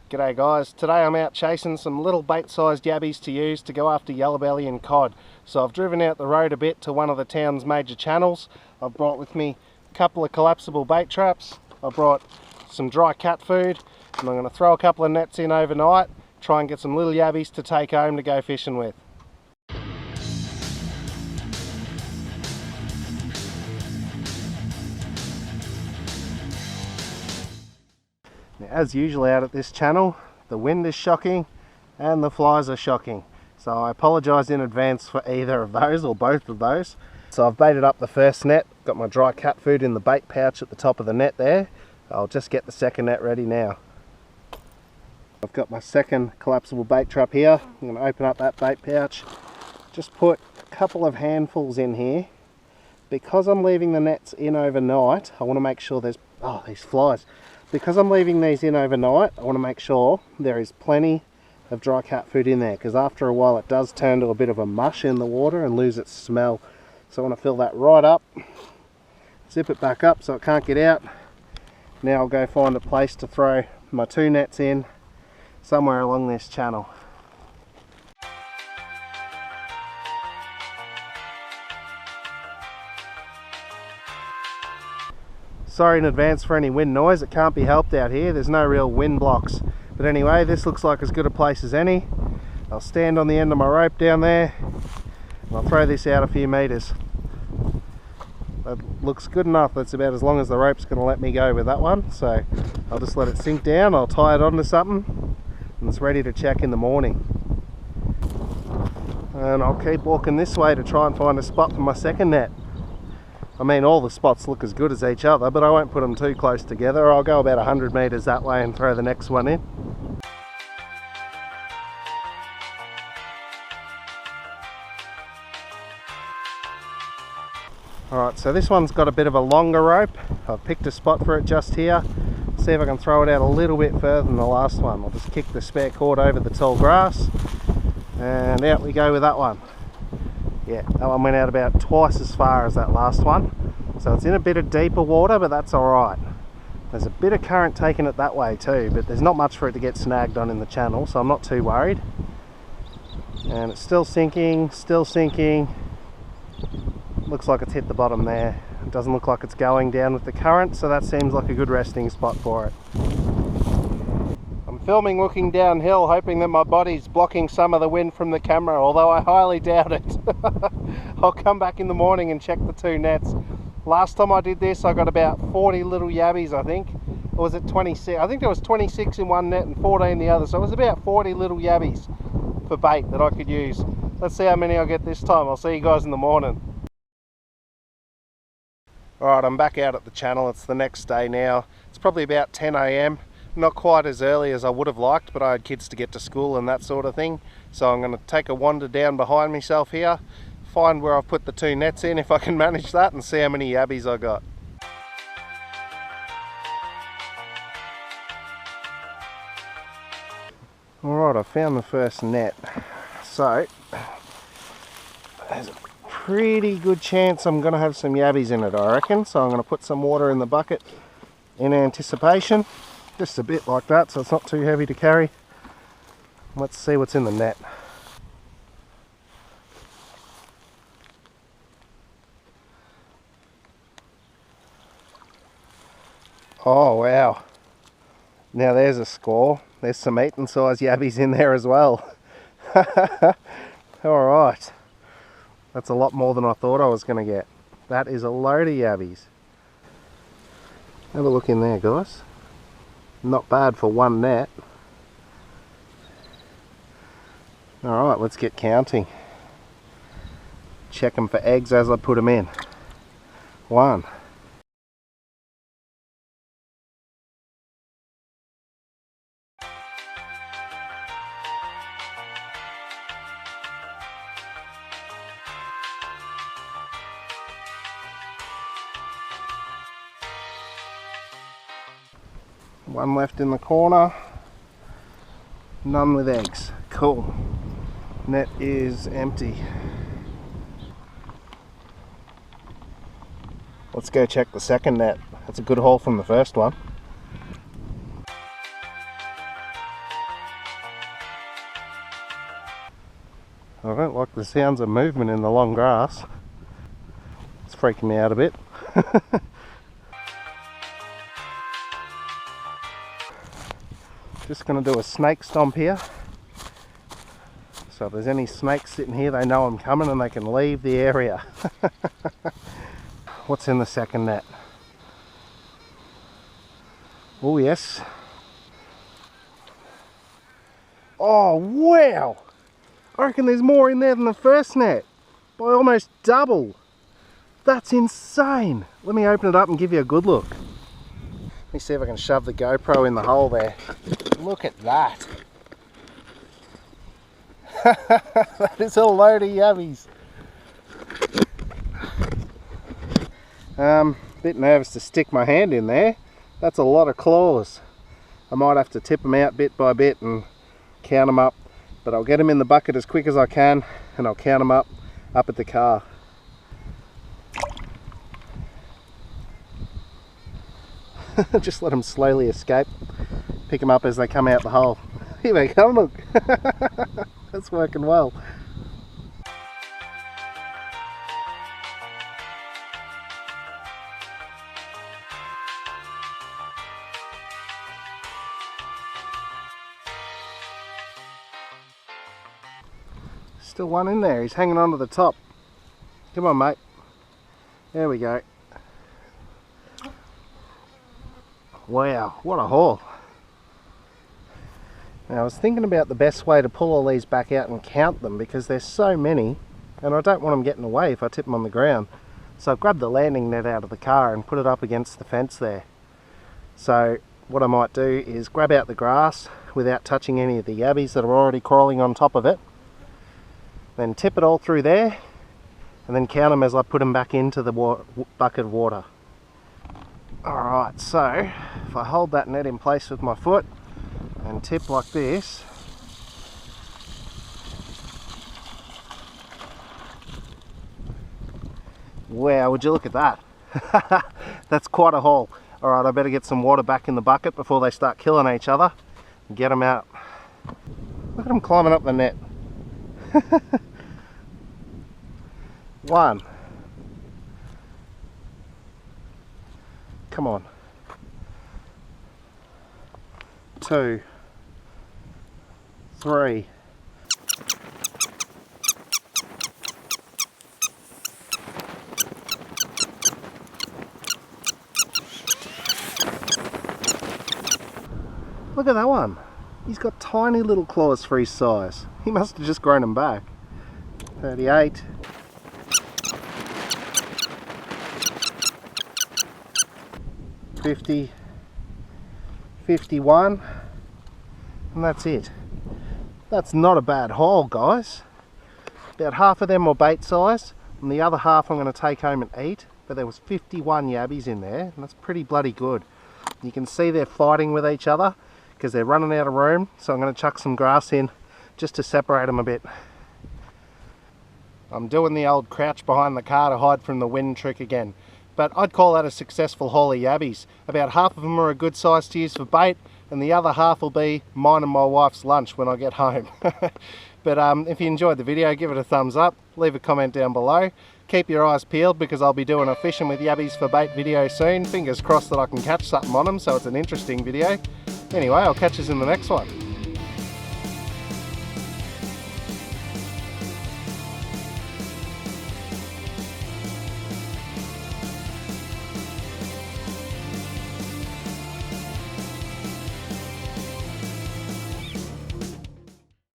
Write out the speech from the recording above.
G'day guys, today I'm out chasing some little bait-sized yabbies to use to go after yellow belly and cod. So I've driven out the road a bit to one of the town's major channels. I've brought with me a couple of collapsible bait traps. I've brought some dry cat food and I'm going to throw a couple of nets in overnight, try and get some little yabbies to take home to go fishing with. Now, as usual out at this channel, the wind is shocking and the flies are shocking. So I apologise in advance for either of those or both of those. So I've baited up the first net, got my dry cat food in the bait pouch at the top of the net there. I'll just get the second net ready now. I've got my second collapsible bait trap here. I'm going to open up that bait pouch. Just put a couple of handfuls in here. Because I'm leaving the nets in overnight, I want to make sure there's... oh, these flies. Because I'm leaving these in overnight, I want to make sure there is plenty of dry cat food in there, because after a while it does turn to a bit of a mush in the water and lose its smell. So I want to fill that right up, zip it back up so it can't get out. Now I'll go find a place to throw my two nets in somewhere along this channel. Sorry in advance for any wind noise, it can't be helped out here, there's no real wind blocks. But anyway, this looks like as good a place as any. I'll stand on the end of my rope down there and I'll throw this out a few metres. That looks good enough, that's about as long as the rope's going to let me go with that one. So I'll just let it sink down, I'll tie it onto something and it's ready to check in the morning. And I'll keep walking this way to try and find a spot for my second net. I mean, all the spots look as good as each other, but I won't put them too close together. I'll go about 100 metres that way and throw the next one in. Alright, so this one's got a bit of a longer rope. I've picked a spot for it just here. See if I can throw it out a little bit further than the last one. I'll just kick the spare cord over the tall grass and out we go with that one. Yeah, that one went out about twice as far as that last one. So it's in a bit of deeper water, but that's alright. There's a bit of current taking it that way too, but there's not much for it to get snagged on in the channel, so I'm not too worried. And it's still sinking, still sinking. Looks like it's hit the bottom there. It doesn't look like it's going down with the current, so that seems like a good resting spot for it. I'm filming looking downhill, hoping that my body's blocking some of the wind from the camera, although I highly doubt it. I'll come back in the morning and check the two nets. Last time I did this I got about 40 little yabbies, I think. Or was it 26? I think there was 26 in one net and 14 in the other, so it was about 40 little yabbies for bait that I could use. Let's see how many I get this time. I'll see you guys in the morning. Alright, I'm back out at the channel. It's the next day now. It's probably about 10 AM. Not quite as early as I would have liked, but I had kids to get to school and that sort of thing. So I'm going to take a wander down behind myself here, find where I've put the two nets in, if I can manage that, and see how many yabbies I got. Alright, I found the first net. So, there's a pretty good chance I'm going to have some yabbies in it, I reckon. So I'm going to put some water in the bucket in anticipation. Just a bit like that, so it's not too heavy to carry. Let's see what's in the net. Oh wow, now there's a score. There's some eaten size yabbies in there as well. Alright, that's a lot more than I thought I was going to get. That is a load of yabbies. Have a look in there, guys. Not bad for one net. Alright, let's get counting. Check them for eggs as I put them in. 1. 1 left in the corner. None with eggs. Cool. Net is empty. Let's go check the second net. That's a good haul from the first one. I don't like the sounds of movement in the long grass. It's freaking me out a bit. Just going to do a snake stomp here. So if there's any snakes sitting here, they know I'm coming and they can leave the area. What's in the second net? Oh yes. Oh wow! I reckon there's more in there than the first net. By almost double. That's insane. Let me open it up and give you a good look. Let me see if I can shove the GoPro in the hole there. Look at that. That is a load of yabbies. Bit nervous to stick my hand in there. That's a lot of claws. I might have to tip them out bit by bit and count them up, but I'll get them in the bucket as quick as I can and I'll count them up at the car. Just let them slowly escape. Pick them up as they come out the hole. Here they come, look. That's working well. Still one in there, he's hanging on to the top. Come on mate. There we go. Wow, what a haul. Now I was thinking about the best way to pull all these back out and count them because there's so many and I don't want them getting away if I tip them on the ground. So I've grabbed the landing net out of the car and put it up against the fence there. So what I might do is grab out the grass without touching any of the yabbies that are already crawling on top of it. Then tip it all through there and then count them as I put them back into the bucket of water. Alright, so if I hold that net in place with my foot and tip like this, wow, would you look at that. That's quite a haul. Alright, I better get some water back in the bucket before they start killing each other and get them out. Look at them climbing up the net. 1. Come on. 2. 3. 'Look at that one. He's got tiny little claws for his size. He must have just grown them back. 38. 50. 51. And that's it. That's not a bad haul, guys. About half of them were bait size, and the other half I'm going to take home and eat. But there was 51 yabbies in there, and that's pretty bloody good. You can see they're fighting with each other because they're running out of room, so I'm going to chuck some grass in just to separate them a bit. I'm doing the old crouch behind the car to hide from the wind trick again, but I'd call that a successful haul of yabbies. About half of them are a good size to use for bait, and the other half will be mine and my wife's lunch when I get home. But if you enjoyed the video, give it a thumbs up, leave a comment down below. Keep your eyes peeled because I'll be doing a fishing with yabbies for bait video soon. Fingers crossed that I can catch something on them, so it's an interesting video. Anyway, I'll catch you in the next one.